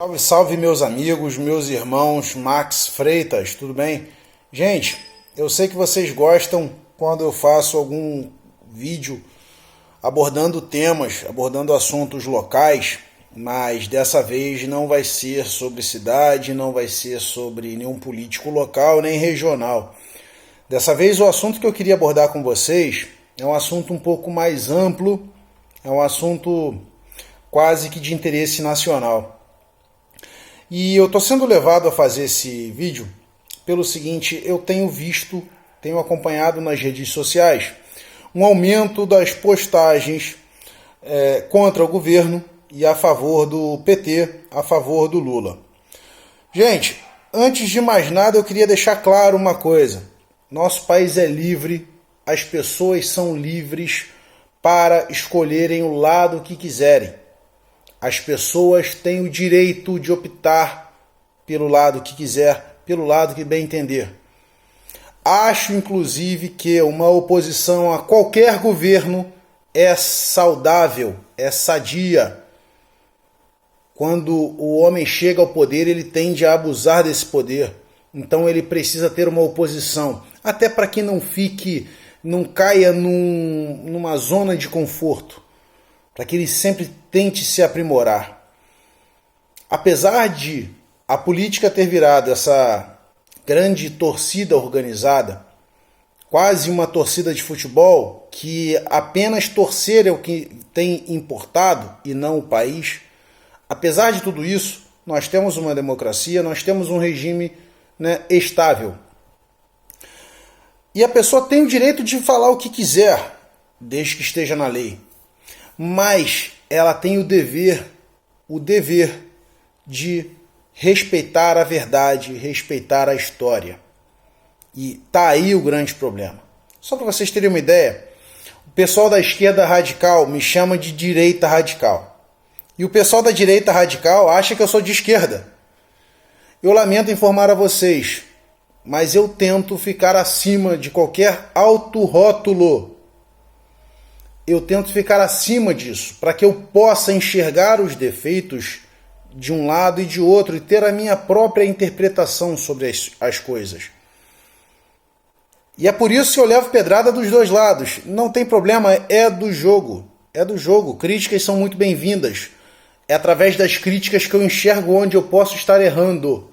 Salve, salve meus amigos, meus irmãos, Max Freitas, tudo bem? Gente, eu sei que vocês gostam quando eu faço algum vídeo abordando temas, abordando assuntos locais, mas dessa vez não vai ser sobre cidade, não vai ser sobre nenhum político local nem regional. Dessa vez o assunto que eu queria abordar com vocês é um assunto um pouco mais amplo, é um assunto quase que de interesse nacional. E eu estou sendo levado a fazer esse vídeo pelo seguinte: eu tenho acompanhado nas redes sociais um aumento das postagens contra o governo e a favor do PT, a favor do Lula. Gente, antes de mais nada eu queria deixar claro uma coisa: nosso país é livre, as pessoas são livres para escolherem o lado que quiserem. As pessoas têm o direito de optar pelo lado que quiser, pelo lado que bem entender. Acho, inclusive, que uma oposição a qualquer governo é saudável, é sadia. Quando o homem chega ao poder, ele tende a abusar desse poder. Então ele precisa ter uma oposição, até para que não caia numa zona de conforto, para que ele sempre tente se aprimorar. Apesar de a política ter virado essa grande torcida organizada, quase uma torcida de futebol, que apenas torcer é o que tem importado e não o país, apesar de tudo isso, nós temos uma democracia, nós temos um regime, estável. E a pessoa tem o direito de falar o que quiser, desde que esteja na lei. Mas ela tem o dever de respeitar a verdade, respeitar a história. E tá aí o grande problema. Só para vocês terem uma ideia, o pessoal da esquerda radical me chama de direita radical. E o pessoal da direita radical acha que eu sou de esquerda. Eu lamento informar a vocês, mas eu tento ficar acima de qualquer autorrótulo. Eu tento ficar acima disso, para que eu possa enxergar os defeitos de um lado e de outro e ter a minha própria interpretação sobre as coisas. E é por isso que eu levo pedrada dos dois lados. Não tem problema, é do jogo. É do jogo. Críticas são muito bem-vindas. É através das críticas que eu enxergo onde eu posso estar errando.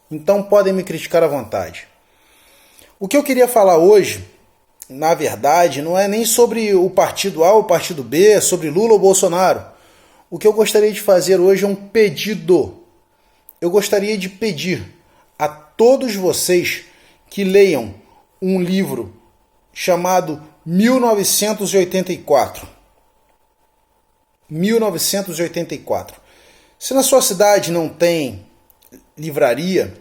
Então podem me criticar à vontade. O que eu queria falar hoje, na verdade, não é nem sobre o partido A ou o partido B, sobre Lula ou Bolsonaro. O que eu gostaria de fazer hoje é um pedido. Eu gostaria de pedir a todos vocês que leiam um livro chamado 1984. 1984. Se na sua cidade não tem livraria,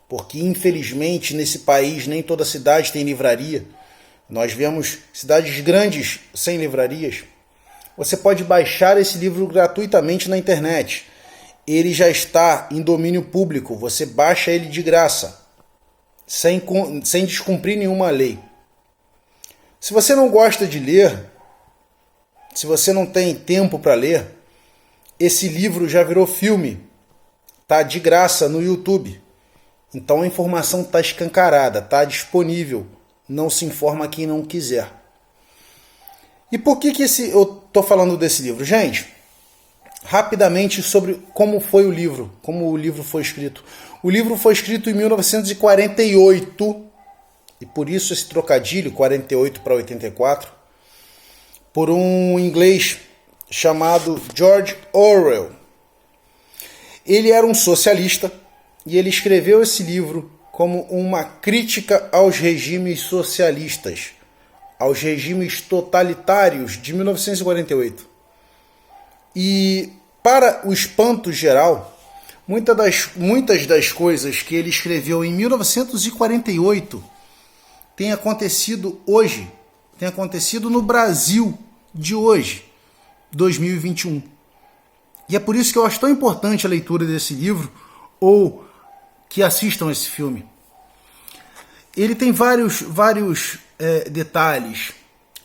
porque infelizmente nesse país nem toda cidade tem livraria, nós vemos cidades grandes sem livrarias. Você pode baixar esse livro gratuitamente na internet. Ele já está em domínio público. Você baixa ele de graça, sem descumprir nenhuma lei. Se você não gosta de ler, se você não tem tempo para ler, esse livro já virou filme. Está de graça no YouTube. Então a informação está escancarada, está disponível. Não se informa quem não quiser. E por que eu estou falando desse livro? Gente, rapidamente sobre como foi o livro, como o livro foi escrito. O livro foi escrito em 1948, e por isso esse trocadilho, 48 para 84, por um inglês chamado George Orwell. Ele era um socialista e ele escreveu esse livro como uma crítica aos regimes socialistas, aos regimes totalitários de 1948. E, para o espanto geral, muitas das coisas que ele escreveu em 1948 têm acontecido hoje, têm acontecido no Brasil de hoje, 2021. E é por isso que eu acho tão importante a leitura desse livro, ou que assistam esse filme. Ele tem vários detalhes,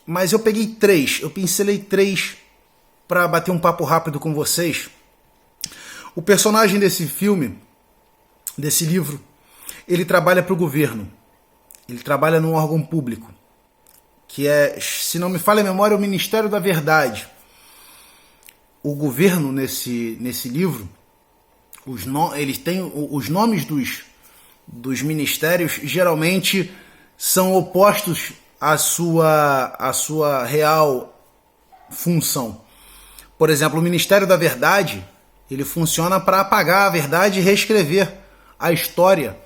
mas eu peguei três, eu pincelei três para bater um papo rápido com vocês. O personagem desse filme, desse livro, ele trabalha para o governo. Ele trabalha num órgão público, que é, se não me falha a memória, o Ministério da Verdade. O governo, nesse livro, eles têm os nomes dos ministérios, geralmente são opostos à sua real função. Por exemplo, o Ministério da Verdade, ele funciona para apagar a verdade e reescrever a história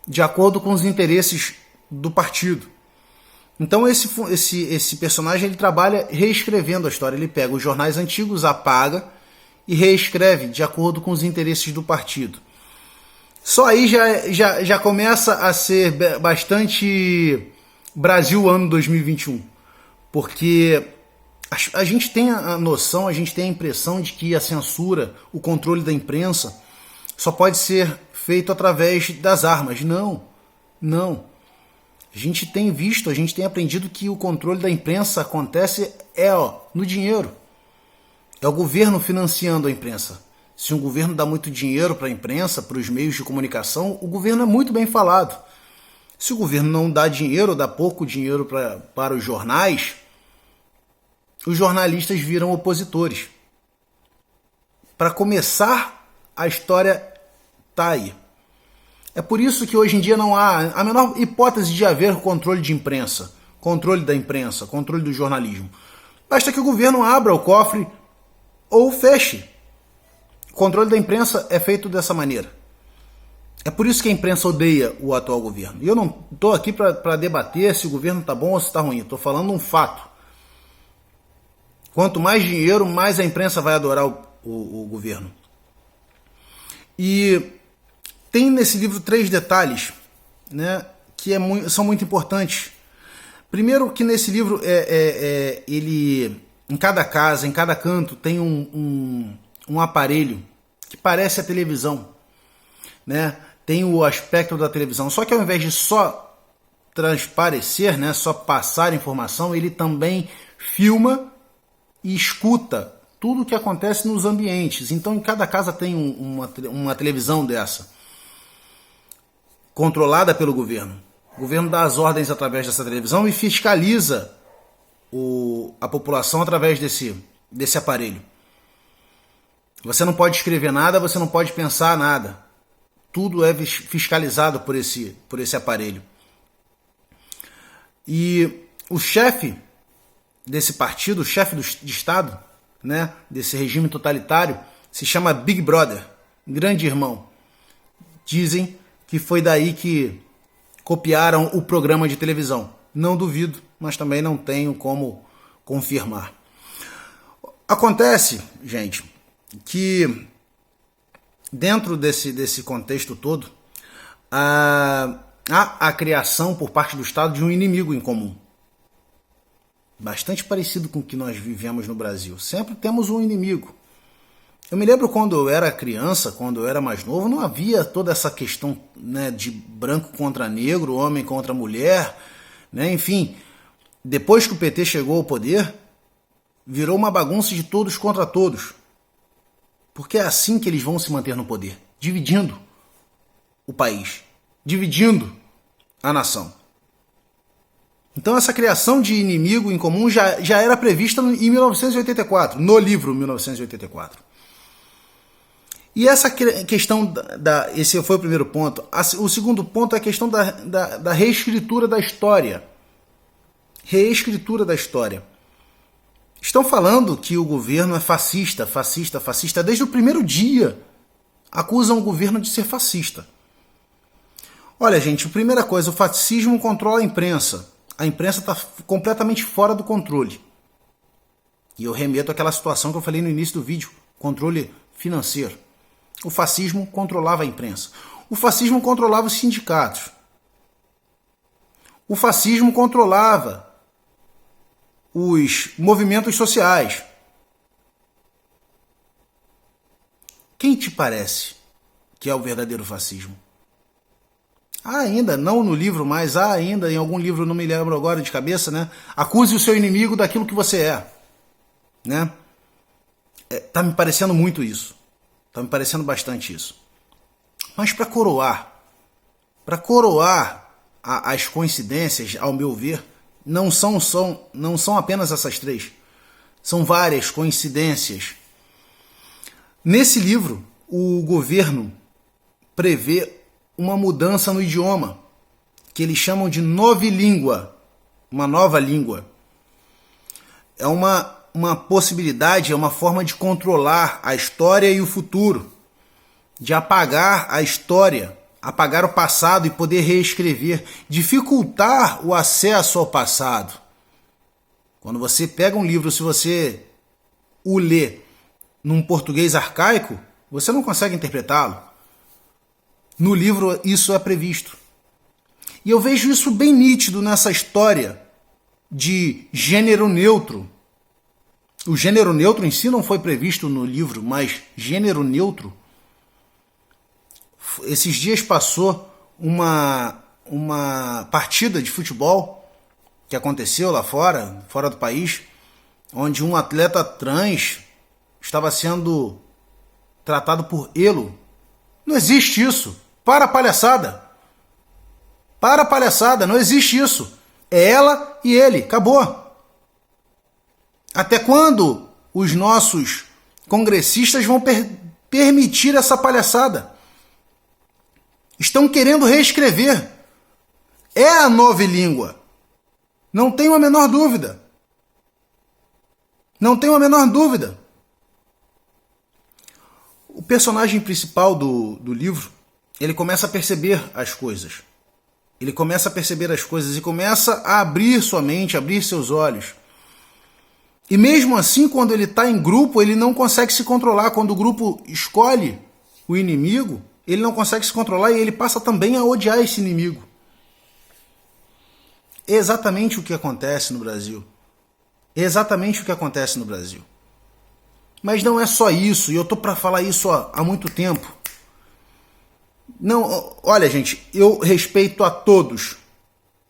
de acordo com os interesses do partido. Então esse personagem, ele trabalha reescrevendo a história. Ele pega os jornais antigos, apaga e reescreve de acordo com os interesses do partido. Só aí já começa a ser bastante Brasil ano 2021. Porque a gente tem a noção, a gente tem a impressão de que a censura, o controle da imprensa, só pode ser feito através das armas. Não. A gente tem visto, a gente tem aprendido que o controle da imprensa acontece no dinheiro. É o governo financiando a imprensa. Se um governo dá muito dinheiro para a imprensa, para os meios de comunicação, o governo é muito bem falado. Se o governo não dá dinheiro, dá pouco dinheiro para os jornais, os jornalistas viram opositores. Para começar, a história está aí. É por isso que hoje em dia não há a menor hipótese de haver controle de imprensa, controle da imprensa, controle do jornalismo. Basta que o governo abra o cofre ou feche. O controle da imprensa é feito dessa maneira. É por isso que a imprensa odeia o atual governo. E eu não estou aqui para debater se o governo está bom ou se está ruim. Estou falando um fato. Quanto mais dinheiro, mais a imprensa vai adorar o governo. E tem nesse livro 3 detalhes, né, que são muito importantes. Primeiro, que nesse livro ele, em cada casa, em cada canto, tem um aparelho que parece a televisão, né? Tem o aspecto da televisão. Só que ao invés de só transparecer, né, só passar informação, ele também filma e escuta tudo o que acontece nos ambientes. Então, em cada casa tem uma televisão dessa, controlada pelo governo. O governo dá as ordens através dessa televisão e fiscaliza a população através desse aparelho. Você não pode escrever nada, você não pode pensar nada. Tudo é fiscalizado por esse aparelho. E o chefe desse partido, o chefe de Estado, né, desse regime totalitário, se chama Big Brother, Grande Irmão. Dizem que foi daí que copiaram o programa de televisão. Não duvido, mas também não tenho como confirmar. Acontece, gente, que dentro desse contexto todo, há a criação por parte do Estado de um inimigo em comum. Bastante parecido com o que nós vivemos no Brasil. Sempre temos um inimigo. Eu me lembro quando eu era criança, quando eu era mais novo, não havia toda essa questão, né, de branco contra negro, homem contra mulher, né? Enfim, depois que o PT chegou ao poder, virou uma bagunça de todos contra todos. Porque é assim que eles vão se manter no poder, dividindo o país, dividindo a nação. Então essa criação de inimigo em comum já era prevista em 1984, no livro 1984. E essa questão esse foi o primeiro ponto. O segundo ponto é a questão da reescritura da história. Reescritura da história. Estão falando que o governo é fascista. Desde o primeiro dia acusam o governo de ser fascista. Olha, gente, primeira coisa, o fascismo controla a imprensa. A imprensa está completamente fora do controle. E eu remeto àquela situação que eu falei no início do vídeo, controle financeiro. O fascismo controlava a imprensa. O fascismo controlava os sindicatos. O fascismo controlava os movimentos sociais. Quem te parece que é o verdadeiro fascismo? Há ainda, não no livro, mas há ainda em algum livro, não me lembro agora de cabeça, né? Acuse o seu inimigo daquilo que você é, né? Tá me parecendo muito isso. Tá me parecendo bastante isso. Mas para coroar as coincidências, ao meu ver, não são apenas essas três. São várias coincidências. Nesse livro, o governo prevê uma mudança no idioma, que eles chamam de novilíngua, uma nova língua. É uma possibilidade, é uma forma de controlar a história e o futuro, de apagar a história, apagar o passado e poder reescrever, dificultar o acesso ao passado. Quando você pega um livro, se você o lê num português arcaico, você não consegue interpretá-lo. No livro isso é previsto. E eu vejo isso bem nítido nessa história de gênero neutro. O gênero neutro em si não foi previsto no livro, mas gênero neutro. Esses dias passou uma partida de futebol que aconteceu lá fora do país, onde um atleta trans estava sendo tratado por elo. Não existe isso. Para a palhaçada. Para a palhaçada, não existe isso. É ela e ele, acabou. Até quando os nossos congressistas vão permitir essa palhaçada? Estão querendo reescrever. É a nova língua. Não tenho a menor dúvida. Não tenho a menor dúvida. O personagem principal do livro, ele começa a perceber as coisas. Ele começa a perceber as coisas e começa a abrir sua mente, a abrir seus olhos. E mesmo assim, quando ele está em grupo, ele não consegue se controlar. Quando o grupo escolhe o inimigo, ele não consegue se controlar e ele passa também a odiar esse inimigo. É exatamente o que acontece no Brasil. É exatamente o que acontece no Brasil. Mas não é só isso, e eu tô para falar isso há muito tempo. Não, olha, gente, eu respeito a todos.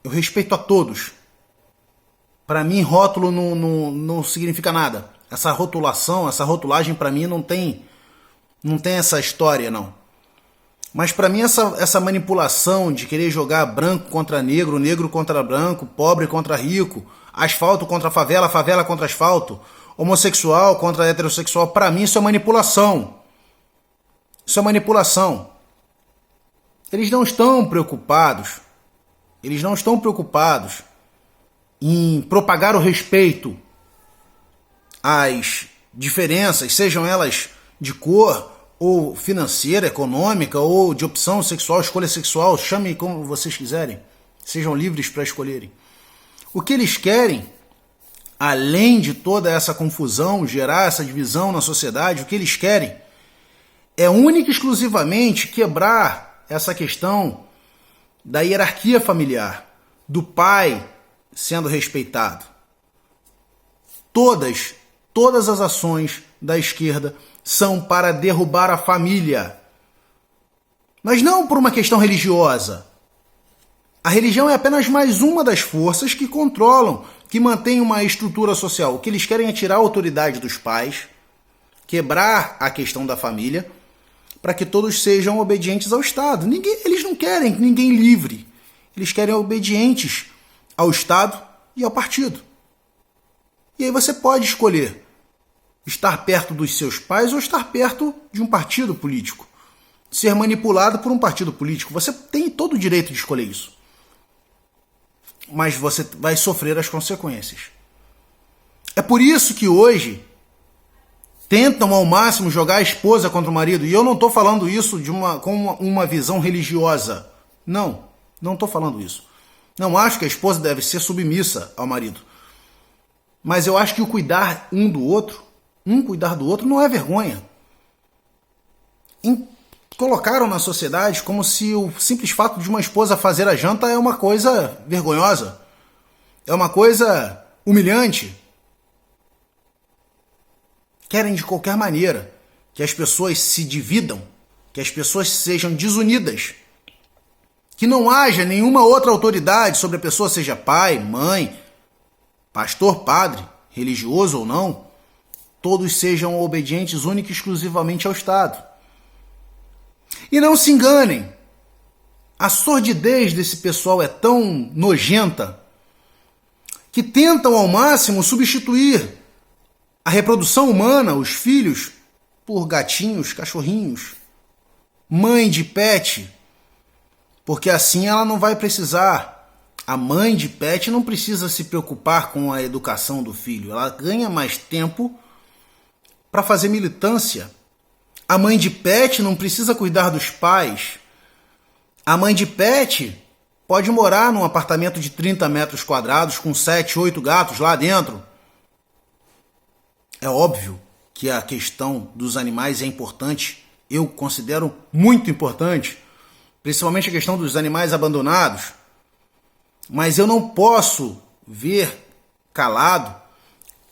Eu respeito a todos. Para mim, rótulo não significa nada. Essa rotulação, essa rotulagem, para mim, não tem essa história, não. Mas para mim, essa manipulação de querer jogar branco contra negro, negro contra branco, pobre contra rico, asfalto contra favela, favela contra asfalto, homossexual contra heterossexual, para mim isso é manipulação. Isso é manipulação. Eles não estão preocupados em propagar o respeito às diferenças, sejam elas de cor, ou financeira, econômica, ou de opção sexual, escolha sexual, chame como vocês quiserem, sejam livres para escolherem. O que eles querem, além de toda essa confusão, gerar essa divisão na sociedade, o que eles querem é única e exclusivamente quebrar essa questão da hierarquia familiar, do pai sendo respeitado. Todas as ações da esquerda são para derrubar a família. Mas não por uma questão religiosa. A religião é apenas mais uma das forças que controlam, que mantém uma estrutura social. O que eles querem é tirar a autoridade dos pais, quebrar a questão da família, para que todos sejam obedientes ao Estado. Eles não querem ninguém livre. Eles querem obedientes ao Estado e ao partido. E aí você pode escolher estar perto dos seus pais ou estar perto de um partido político. Ser manipulado por um partido político. Você tem todo o direito de escolher isso. Mas você vai sofrer as consequências. É por isso que hoje tentam ao máximo jogar a esposa contra o marido. E eu não estou falando isso com uma visão religiosa. Não estou falando isso. Não acho que a esposa deve ser submissa ao marido. Mas eu acho que o cuidar cuidar do outro não é vergonha. Colocaram na sociedade como se o simples fato de uma esposa fazer a janta é uma coisa vergonhosa. É uma coisa humilhante. Querem de qualquer maneira que as pessoas se dividam, que as pessoas sejam desunidas, que não haja nenhuma outra autoridade sobre a pessoa, seja pai, mãe, pastor, padre, religioso ou não, todos sejam obedientes única e exclusivamente ao Estado. E não se enganem, a sordidez desse pessoal é tão nojenta que tentam ao máximo substituir a reprodução humana, os filhos, por gatinhos, cachorrinhos, mãe de pet, porque assim ela não vai precisar. A mãe de pet não precisa se preocupar com a educação do filho, ela ganha mais tempo para fazer militância. A mãe de pet não precisa cuidar dos pais. A mãe de pet pode morar num apartamento de 30 metros quadrados com 7, 8 gatos lá dentro. É óbvio que a questão dos animais é importante, eu considero muito importante, principalmente a questão dos animais abandonados. Mas eu não posso ver calado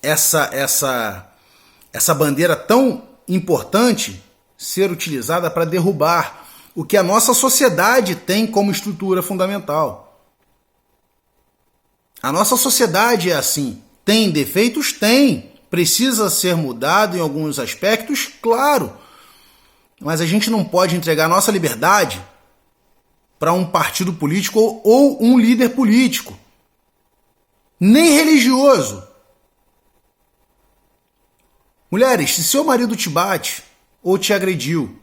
essa bandeira tão importante ser utilizada para derrubar o que a nossa sociedade tem como estrutura fundamental. A nossa sociedade é assim. Tem defeitos? Tem. Precisa ser mudado em alguns aspectos? Claro. Mas a gente não pode entregar nossa liberdade para um partido político ou um líder político, nem religioso. Mulheres, se seu marido te bate ou te agrediu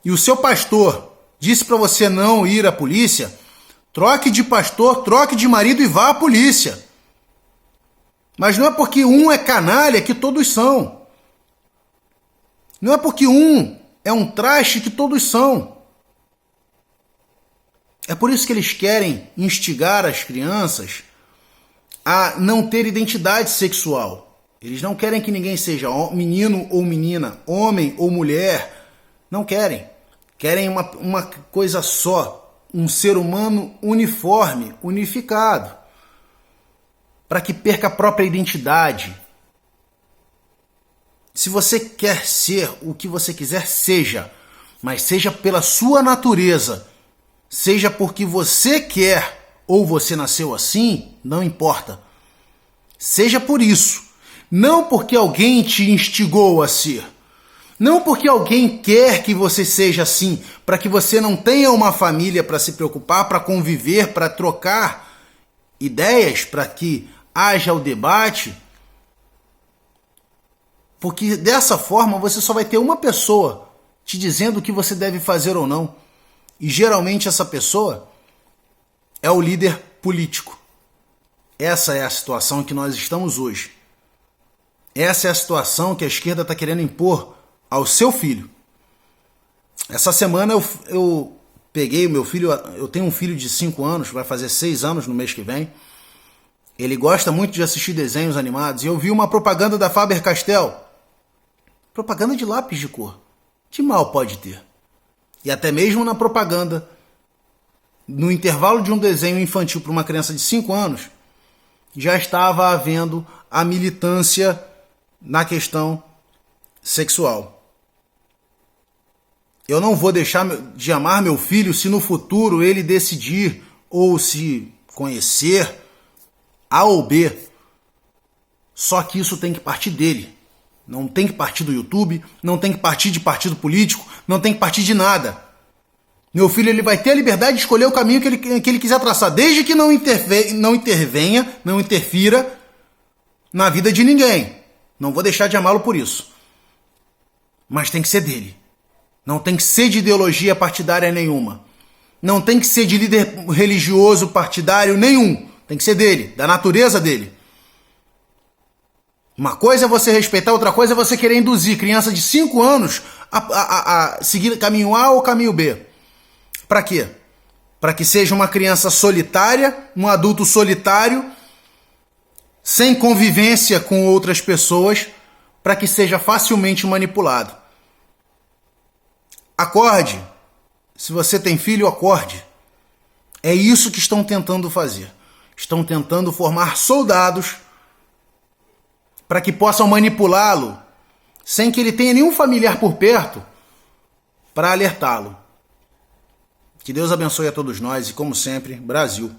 e o seu pastor disse para você não ir à polícia, troque de pastor, troque de marido e vá à polícia. Mas não é porque um é canalha que todos são. Não é porque um é um traste que todos são. É por isso que eles querem instigar as crianças a não ter identidade sexual. Eles não querem que ninguém seja menino ou menina, homem ou mulher. Não querem. Querem uma coisa só, um ser humano uniforme, unificado, para que perca a própria identidade. Se você quer ser o que você quiser, seja, mas seja pela sua natureza. Seja porque você quer ou você nasceu assim, não importa. Seja por isso. Não porque alguém te instigou a ser. Não porque alguém quer que você seja assim, para que você não tenha uma família para se preocupar, para conviver, para trocar ideias, para que haja o debate. Porque dessa forma você só vai ter uma pessoa te dizendo o que você deve fazer ou não. E geralmente essa pessoa é o líder político. Essa é a situação que nós estamos hoje. Essa é a situação que a esquerda está querendo impor ao seu filho. Essa semana eu peguei o meu filho, eu tenho um filho de 5 anos, vai fazer 6 anos no mês que vem. Ele gosta muito de assistir desenhos animados e eu vi uma propaganda da Faber-Castell. Propaganda de lápis de cor. Que mal pode ter? E até mesmo na propaganda, no intervalo de um desenho infantil para uma criança de 5 anos, já estava havendo a militância na questão sexual. Eu não vou deixar de amar meu filho se no futuro ele decidir ou se conhecer A ou B. Só que isso tem que partir dele. Não tem que partir do YouTube, não tem que partir de partido político, não tem que partir de nada. Meu filho ele vai ter a liberdade de escolher o caminho que ele quiser traçar, desde que não intervenha, não interfira na vida de ninguém. Não vou deixar de amá-lo por isso. Mas tem que ser dele. Não tem que ser de ideologia partidária nenhuma. Não tem que ser de líder religioso partidário nenhum. Tem que ser dele, da natureza dele. Uma coisa é você respeitar, outra coisa é você querer induzir criança de 5 anos a seguir caminho A ou caminho B. Para quê? Para que seja uma criança solitária, um adulto solitário, sem convivência com outras pessoas, para que seja facilmente manipulado. Acorde. Se você tem filho, acorde. É isso que estão tentando fazer. Estão tentando formar soldados para que possam manipulá-lo, sem que ele tenha nenhum familiar por perto, para alertá-lo. Que Deus abençoe a todos nós e, como sempre, Brasil.